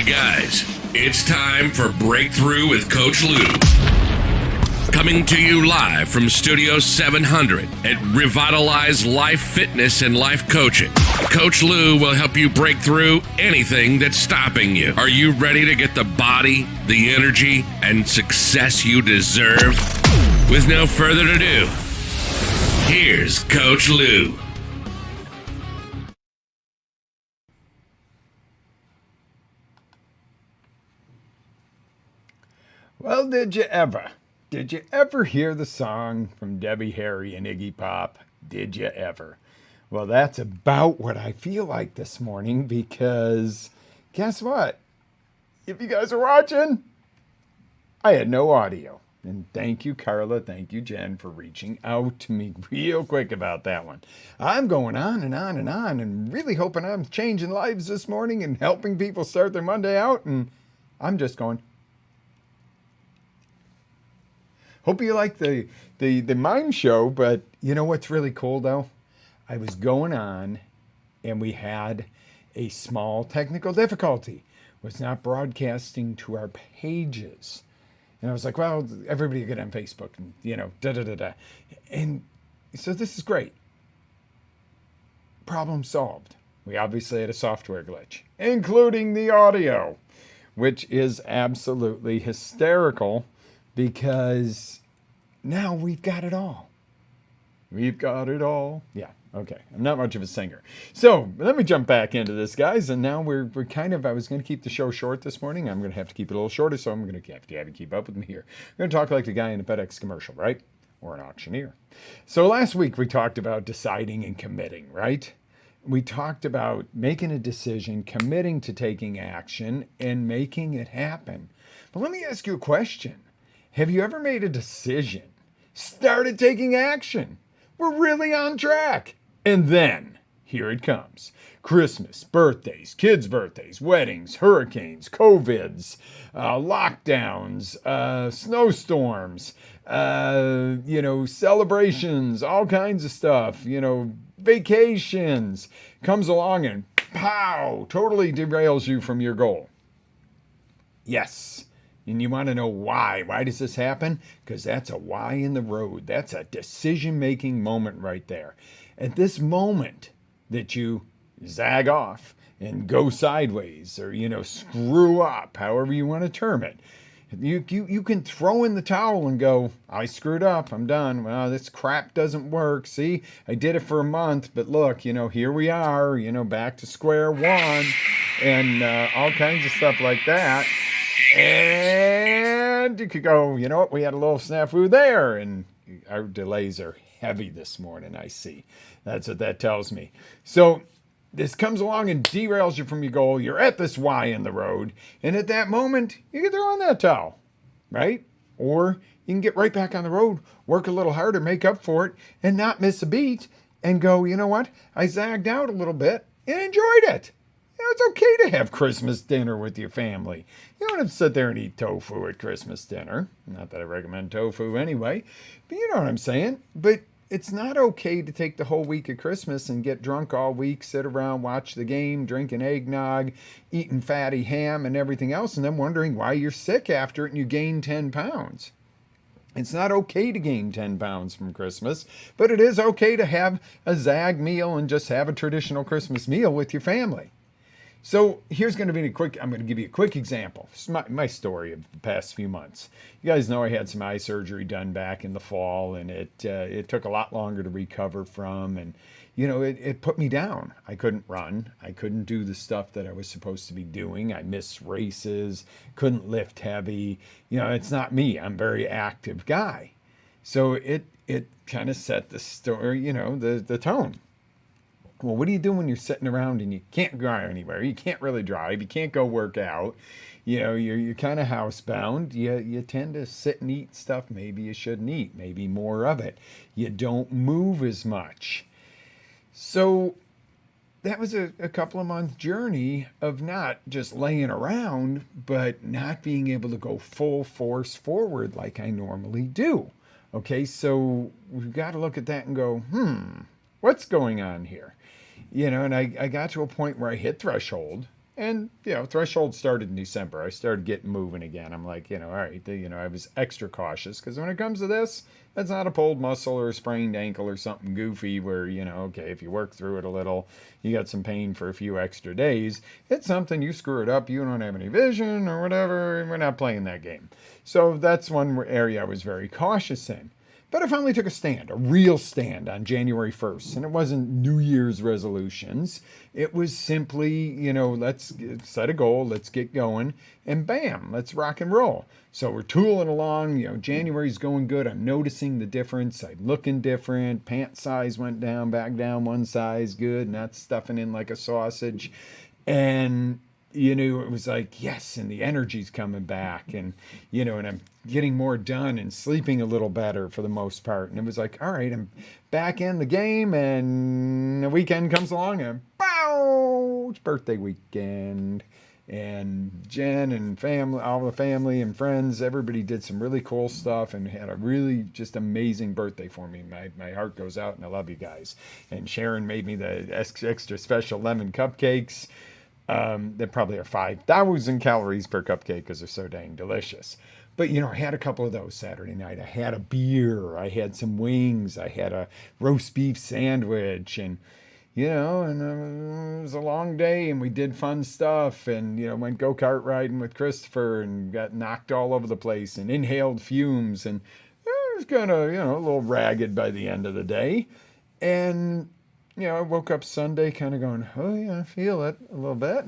Hey guys, it's time for Breakthrough with Coach Lew. Coming to you live from Studio 700 at Revitalize Life Fitness and Life Coaching. Coach Lew will help you break through anything that's stopping you. Are you ready to get the body, the energy, and success you deserve? With no further ado, here's Coach Lew. Well, did you ever hear the song from Debbie Harry and Iggy Pop? Did you ever? Well, that's about what I feel like this morning because guess what? If you guys are watching, I had no audio. And thank you, Carla. Thank you, Jen, for reaching out to me real quick about that one. I'm going on and on and on and really hoping I'm changing lives this morning and helping people start their Monday out. And I'm just going, hope you like the mime show, but you know what's really cool though? I was going on and we had a small technical difficulty. It was not broadcasting to our pages. And I was like, well, everybody get on Facebook and, da-da-da-da. And so this is great. Problem solved. We obviously had a software glitch, including the audio, which is absolutely hysterical. Because now we've got it all. We've got it all. Yeah, okay. I'm not much of a singer. So let me jump back into this, guys. And now we're I was going to keep the show short this morning. I'm going to have to keep it a little shorter, so I'm going to have to keep up with me here. I'm going to talk like the guy in a FedEx commercial, right? Or an auctioneer. So last week we talked about deciding and committing, right? We talked about making a decision, committing to taking action, and making it happen. But let me ask you a question. Have you ever made a decision, started taking action? We're really on track. And then, here it comes. Christmas, birthdays, kids' birthdays, weddings, hurricanes, COVIDs, lockdowns, snowstorms, celebrations, all kinds of stuff, vacations. Comes along and pow, totally derails you from your goal. Yes. And you want to know why? Why does this happen? Because that's a why in the road. That's a decision-making moment right there. At this moment that you zag off and go sideways or, screw up, however you want to term it, you can throw in the towel and go, I screwed up. I'm done. Well, this crap doesn't work. See, I did it for a month, but look, here we are, back to square one and all kinds of stuff like that. And you could go, you know what, we had a little snafu there, and our delays are heavy this morning, I see. That's what that tells me. So this comes along and derails you from your goal. You're at this Y in the road, and at that moment, you can throw in that towel, right? Or you can get right back on the road, work a little harder, make up for it, and not miss a beat, and go, you know what, I zagged out a little bit and enjoyed it. It's okay to have Christmas dinner with your family. You don't have to sit there and eat tofu at Christmas dinner. Not that I recommend tofu anyway, but you know what I'm saying. But it's not okay to take the whole week of Christmas and get drunk all week, sit around, watch the game, drinking eggnog, eating fatty ham and everything else, and then wondering why you're sick after it and you gain 10 pounds. It's not okay to gain 10 pounds from Christmas, but it is okay to have a zag meal and just have a traditional Christmas meal with your family. So here's going to be I'm going to give you a quick example. This is my story of the past few months. You guys know I had some eye surgery done back in the fall, and it took a lot longer to recover from, and it put me down. I couldn't run. I couldn't do the stuff that I was supposed to be doing. I missed races, couldn't lift heavy. It's not me. I'm a very active guy. So it kind of set the story, the tone. Well, what do you do when you're sitting around and you can't go anywhere? You can't really drive. You can't go work out. You're kind of housebound. You tend to sit and eat stuff maybe you shouldn't eat, maybe more of it. You don't move as much. So that was a couple of month journey of not just laying around, but not being able to go full force forward like I normally do. Okay, so we've got to look at that and go, what's going on here? And I got to a point where I hit threshold And, threshold started in December. I started getting moving again. I'm like, all right, I was extra cautious because when it comes to this, that's not a pulled muscle or a sprained ankle or something goofy where, okay, if you work through it a little, you got some pain for a few extra days. It's something you screw it up, you don't have any vision or whatever. We're not playing that game. So that's one area I was very cautious in. But I finally took a stand, a real stand on January 1st. And it wasn't New Year's resolutions. It was simply, let's set a goal, let's get going, and bam, let's rock and roll. So we're tooling along, January's going good. I'm noticing the difference. I'm looking different. Pant size went down, back down one size, good, not stuffing in like a sausage. And it was like, yes, and the energy's coming back, and and I'm getting more done and sleeping a little better for the most part. And it was like, all right, I'm back in the game, and the weekend comes along, and bow, it's birthday weekend. And Jen and family, all the family and friends, everybody did some really cool stuff and had a really just amazing birthday for me. My heart goes out, and I love you guys. And Sharon made me the extra special lemon cupcakes. They probably are 5,000 calories per cupcake because they're so dang delicious. But, I had a couple of those Saturday night. I had a beer. I had some wings. I had a roast beef sandwich. And, it was a long day, and we did fun stuff. And, went go-kart riding with Christopher and got knocked all over the place and inhaled fumes. And it was kind of, a little ragged by the end of the day. And I woke up Sunday kind of going, oh, yeah, I feel it a little bit, I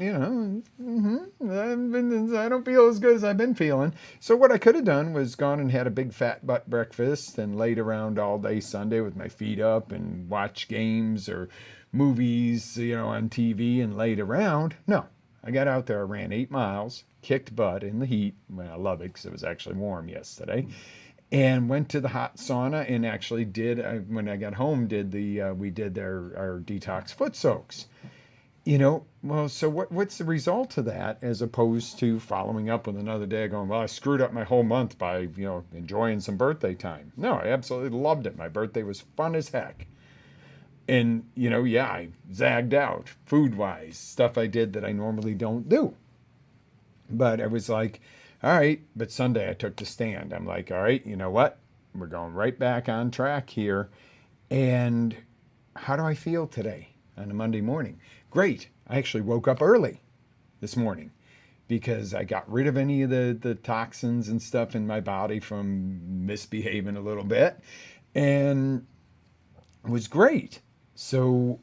don't feel as good as I've been feeling. So what I could have done was gone and had a big fat butt breakfast and laid around all day Sunday with my feet up and watch games or movies, on TV and laid around. No, I got out there, I ran 8 miles, kicked butt in the heat. Well, I love it because it was actually warm yesterday. And went to the hot sauna and actually when I got home, we did our detox foot soaks. Well, so what's the result of that as opposed to following up with another day going, well, I screwed up my whole month by, enjoying some birthday time. No, I absolutely loved it. My birthday was fun as heck. And, I zagged out food-wise, stuff I did that I normally don't do. But I was like, all right, but Sunday I took the stand. I'm like, all right, you know what? We're going right back on track here. And how do I feel today on a Monday morning? Great. I actually woke up early this morning because I got rid of any of the toxins and stuff in my body from misbehaving a little bit. And it was great. So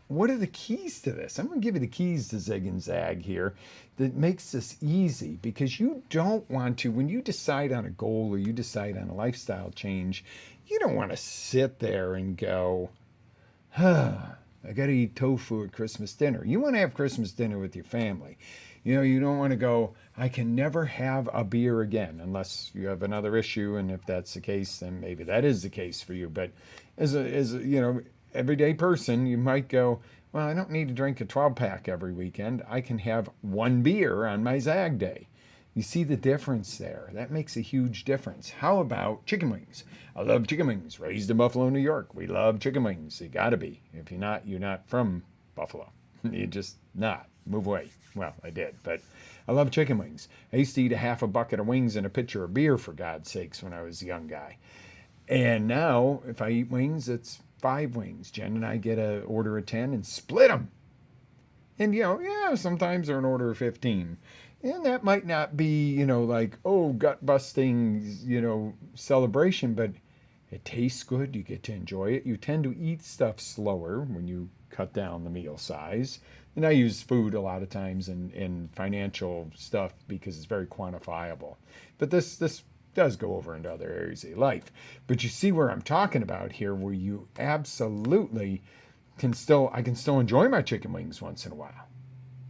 what are the keys to this? I'm going to give you the keys to Zig and Zag here that makes this easy, because you don't want to, when you decide on a goal or you decide on a lifestyle change, you don't want to sit there and go, I got to eat tofu at Christmas dinner. You want to have Christmas dinner with your family. You don't want to go, I can never have a beer again, unless you have another issue. And if that's the case, then maybe that is the case for you. But as a everyday person, you might go, well, I don't need to drink a 12-pack every weekend. I can have one beer on my Zag day. You see the difference there. That makes a huge difference. How about chicken wings? I love chicken wings. Raised in Buffalo, New York. We love chicken wings. You got to be. If you're not from Buffalo. You're just not. Move away. Well, I did, but I love chicken wings. I used to eat a half a bucket of wings and a pitcher of beer, for God's sakes, when I was a young guy. And now, if I eat wings, it's 5 wings. Jen and I get an order of 10 and split them. And, sometimes they're an order of 15. And that might not be, like, gut-busting, celebration, but it tastes good. You get to enjoy it. You tend to eat stuff slower when you cut down the meal size. And I use food a lot of times in financial stuff because it's very quantifiable. But this does go over into other areas of your life. But you see where I'm talking about here, where you absolutely I can still enjoy my chicken wings once in a while.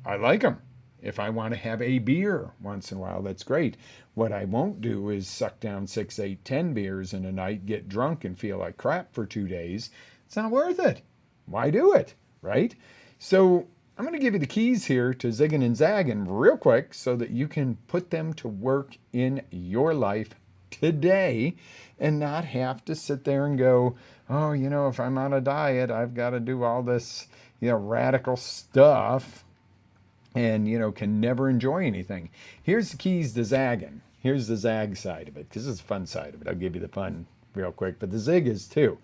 I like them. If I want to have a beer once in a while, that's great. What I won't do is suck down 6, 8, 10 beers in a night, get drunk and feel like crap for 2 days. It's not worth it. Why do it, right? So I'm going to give you the keys here to zigging and zagging real quick so that you can put them to work in your life today and not have to sit there and go, oh, if I'm on a diet, I've got to do all this, radical stuff. and, can never enjoy anything. Here's the keys to zagging. Here's the zag side of it, because it's the fun side of it. I'll give you the fun real quick, but the zig is too.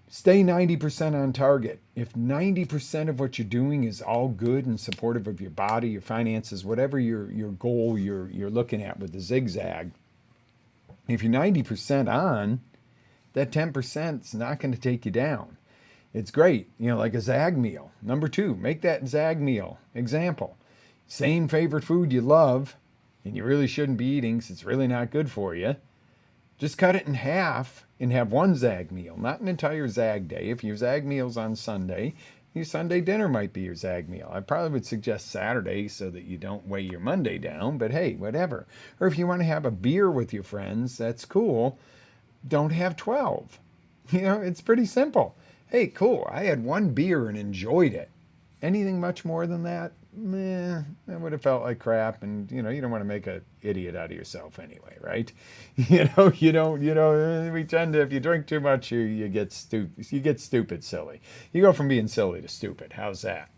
Stay 90% on target. If 90% of what you're doing is all good and supportive of your body, your finances, whatever your goal you're looking at with the zigzag, if you're 90% on, that 10% is not going to take you down. It's great, like a zag meal. Number 2, make that zag meal. Example, same favorite food you love and you really shouldn't be eating because it's really not good for you. Just cut it in half and have one zag meal, not an entire zag day. If your zag meal's on Sunday, your Sunday dinner might be your zag meal. I probably would suggest Saturday so that you don't weigh your Monday down, but hey, whatever. Or if you want to have a beer with your friends, that's cool. Don't have 12. It's pretty simple. Hey, cool, I had one beer and enjoyed it. Anything much more than that, I would have felt like crap. And, you don't want to make an idiot out of yourself anyway, right? We tend to, if you drink too much, you get stupid silly. You go from being silly to stupid. How's that?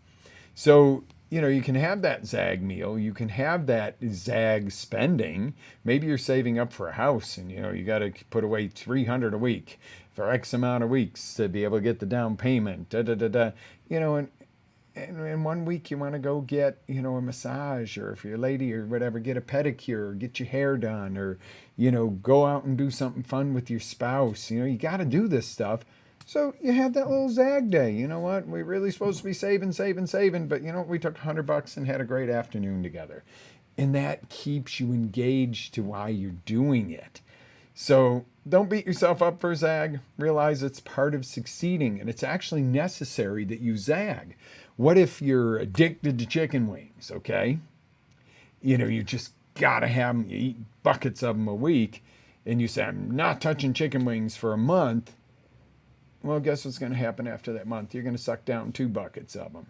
So, you can have that zag meal. You can have that zag spending. Maybe you're saving up for a house and, you got to put away $300 a week for X amount of weeks to be able to get the down payment, and 1 week you want to go get, a massage, or if you're a lady or whatever, get a pedicure, or get your hair done, or, go out and do something fun with your spouse. You got to do this stuff. So you have that little zag day. You know what? We're really supposed to be saving, but we took $100 and had a great afternoon together. And that keeps you engaged to why you're doing it. So don't beat yourself up for zag. Realize it's part of succeeding, and it's actually necessary that you zag. What if you're addicted to chicken wings, okay? You just got to have them. You eat buckets of them a week, and you say, I'm not touching chicken wings for a month. Well, guess what's going to happen after that month? You're going to suck down 2 buckets of them.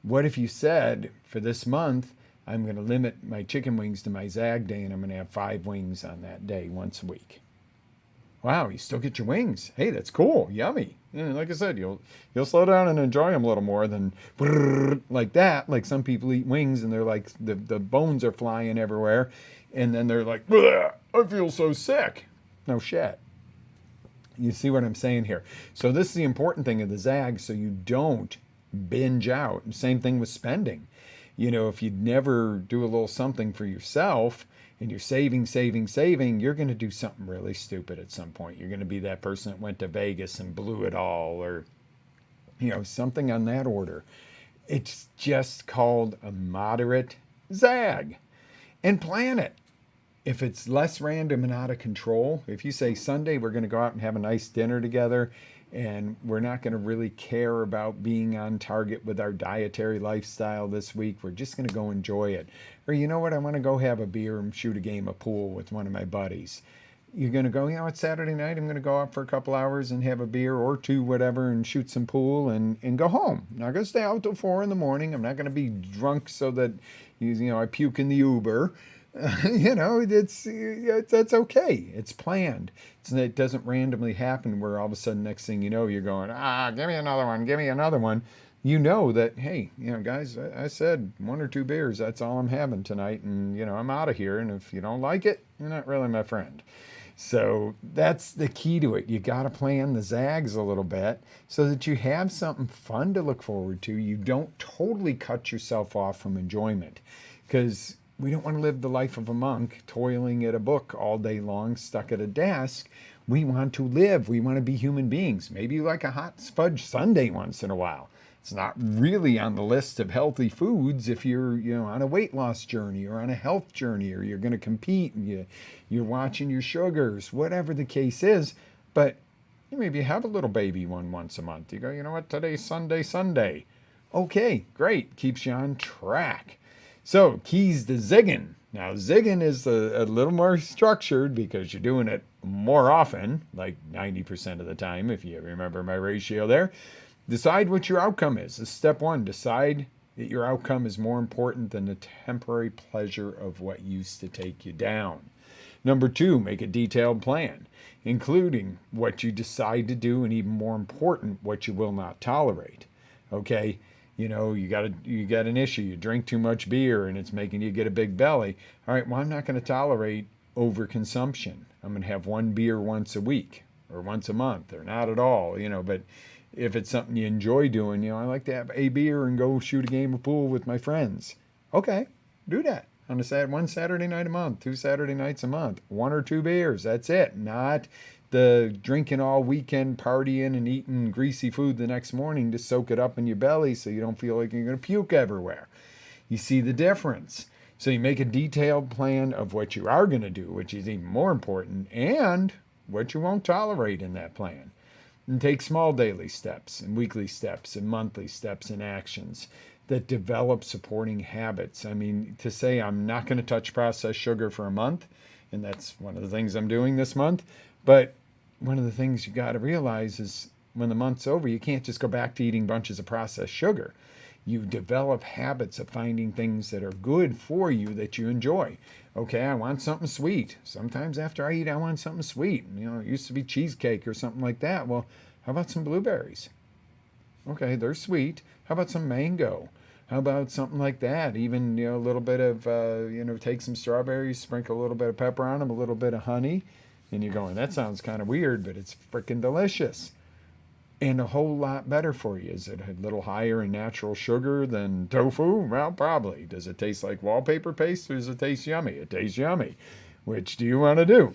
What if you said, for this month, I'm going to limit my chicken wings to my zag day, and I'm going to have 5 wings on that day once a week? Wow, you still get your wings. Hey, that's cool. Yummy. And like I said, you'll slow down and enjoy them a little more than like that. Like some people eat wings and they're like, the bones are flying everywhere. And then they're like, I feel so sick. No shit. You see what I'm saying here? So this is the important thing of the zag, so you don't binge out. Same thing with spending. If you never do a little something for yourself, and you're saving, you're going to do something really stupid at some point. You're going to be that person that went to Vegas and blew it all, or, something on that order. It's just called a moderate zag. And plan it. If it's less random and out of control, if you say Sunday we're going to go out and have a nice dinner together, and we're not going to really care about being on target with our dietary lifestyle this week. We're just going to go enjoy it. Or you know what? I want to go have a beer and shoot a game of pool with one of my buddies. You're going to go, it's Saturday night. I'm going to go out for a couple hours and have a beer or 2, whatever, and shoot some pool and go home. I'm not going to stay out till 4 a.m. I'm not going to be drunk so that, I puke in the Uber. That's okay. It's planned. It doesn't randomly happen where all of a sudden next thing you know, you're going, give me another one. You know that, hey, guys, I said 1 or 2 beers. That's all I'm having tonight. And, I'm out of here. And if you don't like it, you're not really my friend. So that's the key to it. You got to plan the zags a little bit so that you have something fun to look forward to. You don't totally cut yourself off from enjoyment, because we don't want to live the life of a monk, toiling at a book all day long, stuck at a desk. We want to live. We want to be human beings. Maybe you like a hot fudge sundae once in a while. It's not really on the list of healthy foods if you're, on a weight loss journey or on a health journey, or you're going to compete and you're watching your sugars, whatever the case is. But you maybe have a little baby one once a month. You go, you know what? Today's Sunday. Okay, great. Keeps you on track. So, keys to zigging. Now, zigging is a little more structured because you're doing it more often, like 90% of the time, if you remember my ratio there. Decide what your outcome is. This is step 1. Decide that your outcome is more important than the temporary pleasure of what used to take you down. Number 2, make a detailed plan, including what you decide to do and, even more important, what you will not tolerate. Okay? You got an issue. You drink too much beer and it's making you get a big belly. All right, well, I'm not going to tolerate overconsumption. I'm going to have one beer once a week or once a month or not at all, but if it's something you enjoy doing, I like to have a beer and go shoot a game of pool with my friends. Okay, do that on one Saturday night a month, 2 Saturday nights a month, 1 or 2 beers. That's it. Not the drinking all weekend, partying and eating greasy food the next morning to soak it up in your belly so you don't feel like you're going to puke everywhere. You see the difference. So you make a detailed plan of what you are going to do, which is even more important, and what you won't tolerate in that plan. And take small daily steps and weekly steps and monthly steps and actions that develop supporting habits. I mean, to say I'm not going to touch processed sugar for a month, and that's one of the things I'm doing this month, but one of the things you got to realize is when the month's over, you can't just go back to eating bunches of processed sugar. You develop habits of finding things that are good for you that you enjoy. Okay, I want something sweet. Sometimes after I eat, I want something sweet. It used to be cheesecake or something like that. Well, how about some blueberries? Okay, they're sweet. How about some mango? How about something like that? Even, a little bit of, take some strawberries, sprinkle a little bit of pepper on them, a little bit of honey. And you're going, that sounds kind of weird, but it's freaking delicious. And a whole lot better for you. Is it a little higher in natural sugar than tofu? Well, probably. Does it taste like wallpaper paste or does it taste yummy? It tastes yummy. Which do you want to do?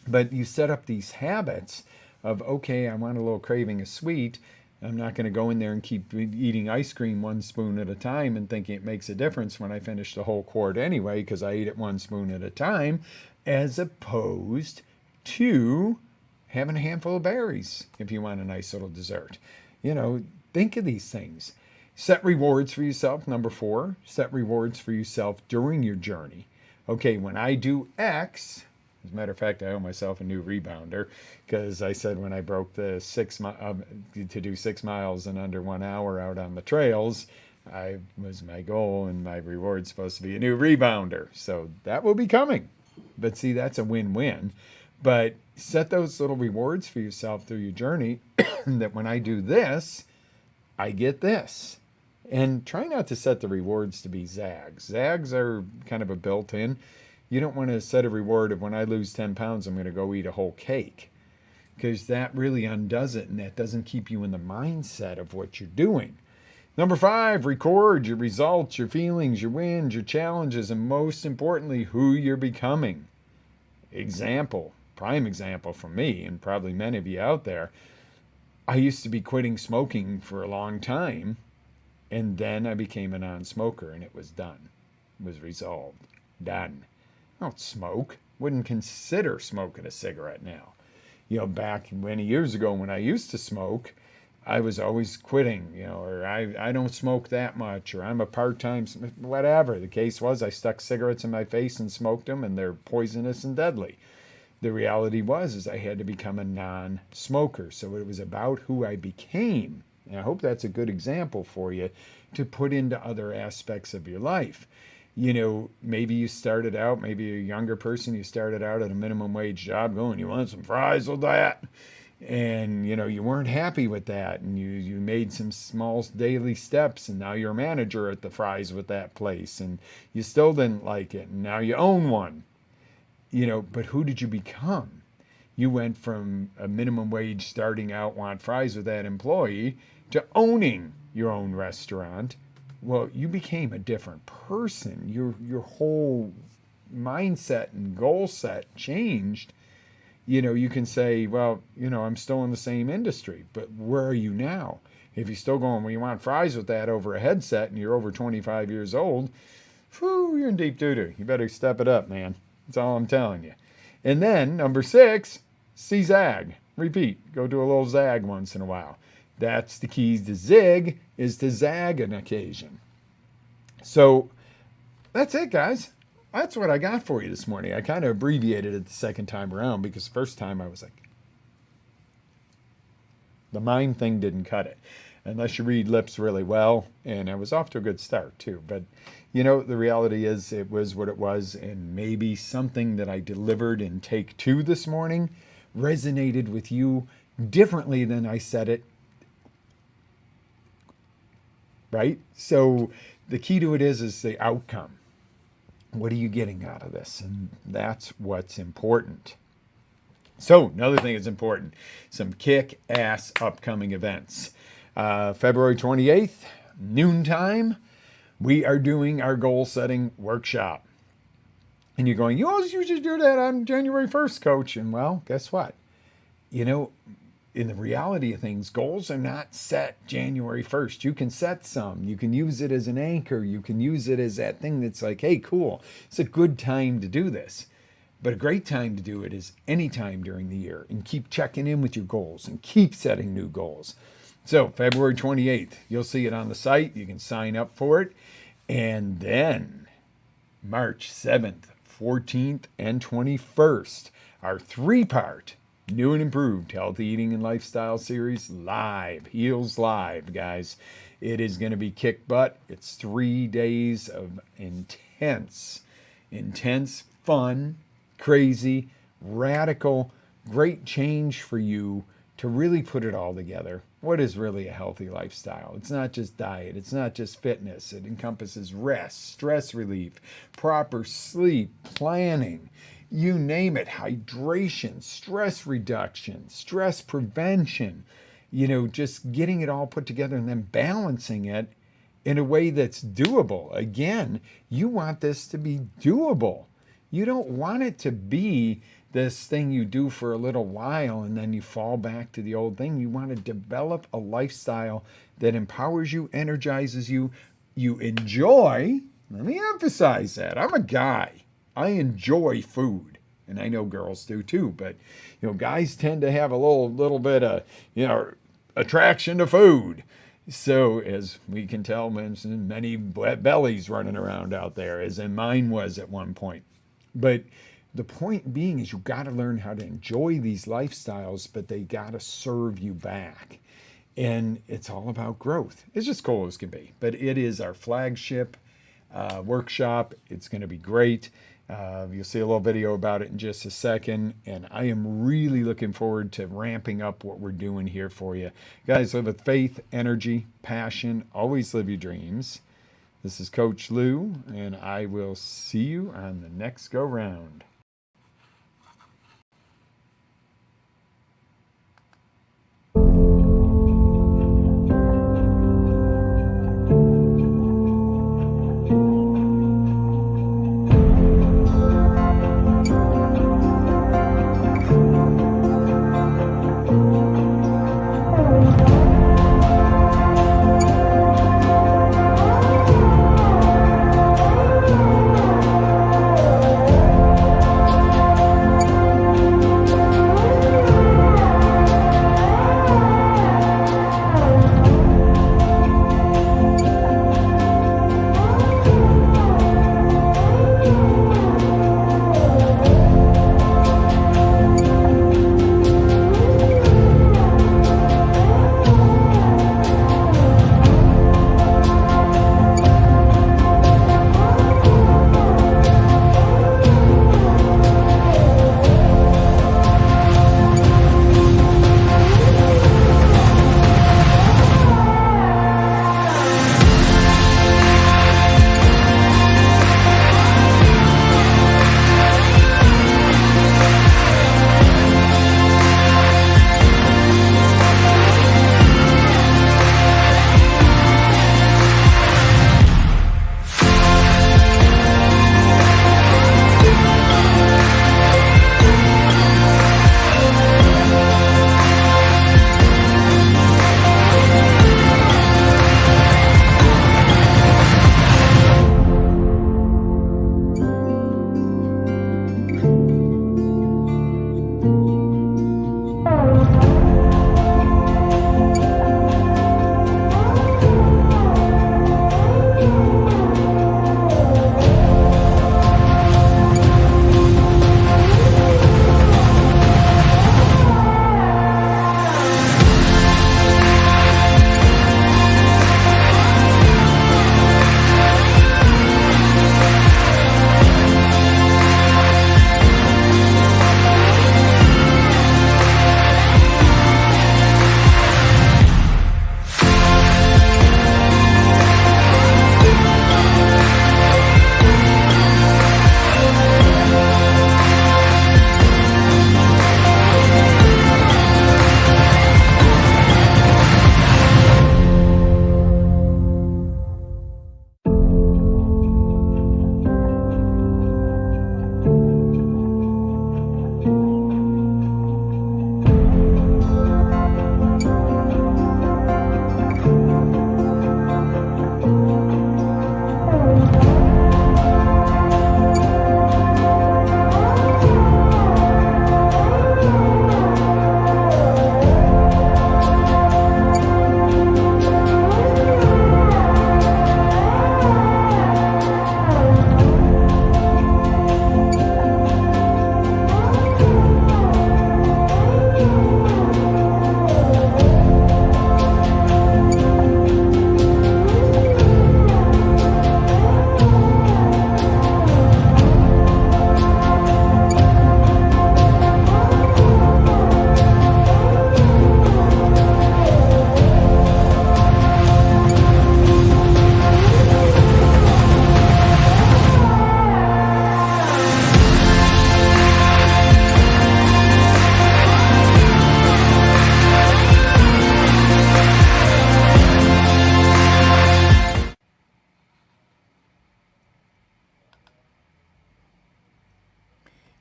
But you set up these habits of, okay, I want a little craving of sweet. I'm not going to go in there and keep eating ice cream 1 spoon at a time and thinking it makes a difference when I finish the whole quart anyway because I eat it 1 spoon at a time, as opposed to having a handful of berries if you want a nice little dessert. Think of these things. Set rewards for yourself. Number 4, set rewards for yourself during your journey. Okay, when I do X, as a matter of fact, I owe myself a new rebounder because I said when I broke the to do 6 miles in under 1 hour out on the trails, was my goal, and my reward's supposed to be a new rebounder. So that will be coming. But see, that's a win-win. But set those little rewards for yourself through your journey that when I do this, I get this. And try not to set the rewards to be zags. Zags are kind of a built-in. You don't want to set a reward of when I lose 10 pounds, I'm going to go eat a whole cake. Because that really undoes it, and that doesn't keep you in the mindset of what you're doing. Number 5, record your results, your feelings, your wins, your challenges, and most importantly, who you're becoming. Prime example from me, and probably many of you out there. I used to be quitting smoking for a long time, and then I became a non-smoker, and it was done. It was resolved. Done. I don't smoke. Wouldn't consider smoking a cigarette now. Back many years ago when I used to smoke, I was always quitting, or I don't smoke that much, or I'm a part-time, whatever. The case was, I stuck cigarettes in my face and smoked them, and they're poisonous and deadly. The reality was I had to become a non-smoker. So it was about who I became. And I hope that's a good example for you to put into other aspects of your life. Maybe you started out, maybe you're a younger person, you started out at a minimum wage job going, you want some fries with that? And, you weren't happy with that. And you made some small daily steps, and now you're a manager at the fries with that place. And you still didn't like it. And now you own one. But who did you become? You went from a minimum wage starting out, want fries with that employee, to owning your own restaurant. Well, you became a different person. Your whole mindset and goal set changed. You can say, well, I'm still in the same industry, but where are you now? If you're still going, well, you want fries with that over a headset and you're over 25 years old, you're in deep doo-doo. You better step it up, man. That's all I'm telling you. And then, number 6, zag. Repeat. Go do a little zag once in a while. That's the keys to zig, is to zag an occasion. So, that's it, guys. That's what I got for you this morning. I kind of abbreviated it the second time around because the first time I was like, the mind thing didn't cut it. Unless you read lips really well, and I was off to a good start too. But, the reality is it was what it was, and maybe something that I delivered in take 2 this morning resonated with you differently than I said it right? So the key to it is the outcome. What are you getting out of this? And that's what's important. So another thing that's important, some kick-ass upcoming events. February 28th, noontime, we are doing our goal-setting workshop. And you're going, you always usually do that on January 1st, Coach. And well, guess what? You know, in the reality of things, goals are not set January 1st. You can set some. You can use it as an anchor. You can use it as that thing that's like, hey, cool. It's a good time to do this. But a great time to do it is any time during the year, and keep checking in with your goals and keep setting new goals. So February 28th, you'll see it on the site. You can sign up for it. And then March 7th, 14th, and 21st, our 3-part new and improved healthy eating and lifestyle series live, Heals Live, guys. It is going to be kick butt. It's 3 days of intense, fun, crazy, radical, great change for you to really put it all together. What is really a healthy lifestyle? It's not just diet. It's not just fitness. It encompasses rest, stress relief, proper sleep, planning, you name it, hydration, stress reduction, stress prevention, just getting it all put together and then balancing it in a way that's doable. Again, you want this to be doable. You don't want it to be this thing you do for a little while and then you fall back to the old thing. You want to develop a lifestyle that empowers you, energizes you, you enjoy. Let me emphasize that. I'm a guy. I enjoy food. And I know girls do too, but guys tend to have a little bit of attraction to food. So as we can tell, many bellies running around out there, as in mine was at one point. But the point being is you got to learn how to enjoy these lifestyles, but they got to serve you back. And it's all about growth. It's just cool as can be. But it is our flagship workshop. It's going to be great. You'll see a little video about it in just a second. And I am really looking forward to ramping up what we're doing here for you. Guys, live with faith, energy, passion. Always live your dreams. This is Coach Lew, and I will see you on the next go-round.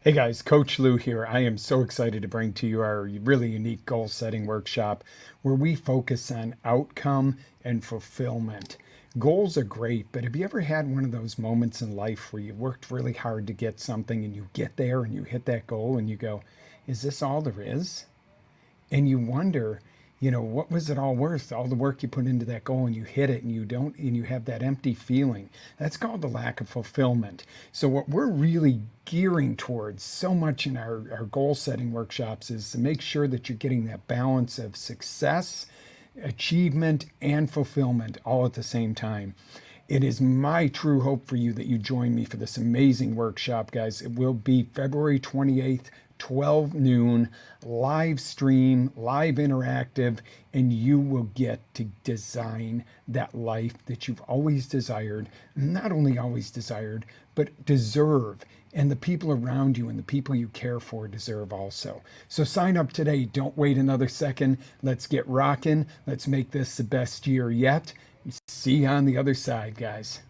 Hey guys, Coach Lew here. I am so excited to bring to you our really unique goal setting workshop where we focus on outcome and fulfillment. Goals are great, but have you ever had one of those moments in life where you worked really hard to get something and you get there and you hit that goal and you go, is this all there is? And you wonder, what was it all worth? All the work you put into that goal and you hit it and you have that empty feeling. That's called the lack of fulfillment. So what we're really gearing towards so much in our goal setting workshops is to make sure that you're getting that balance of success, achievement, and fulfillment all at the same time. It is my true hope for you that you join me for this amazing workshop, guys. It will be February 28th, 12 noon, live stream, live interactive, and you will get to design that life that you've always desired, not only always desired, but deserve. And the people around you and the people you care for deserve also. So sign up today. Don't wait another second. Let's get rocking. Let's make this the best year yet. See you on the other side, guys.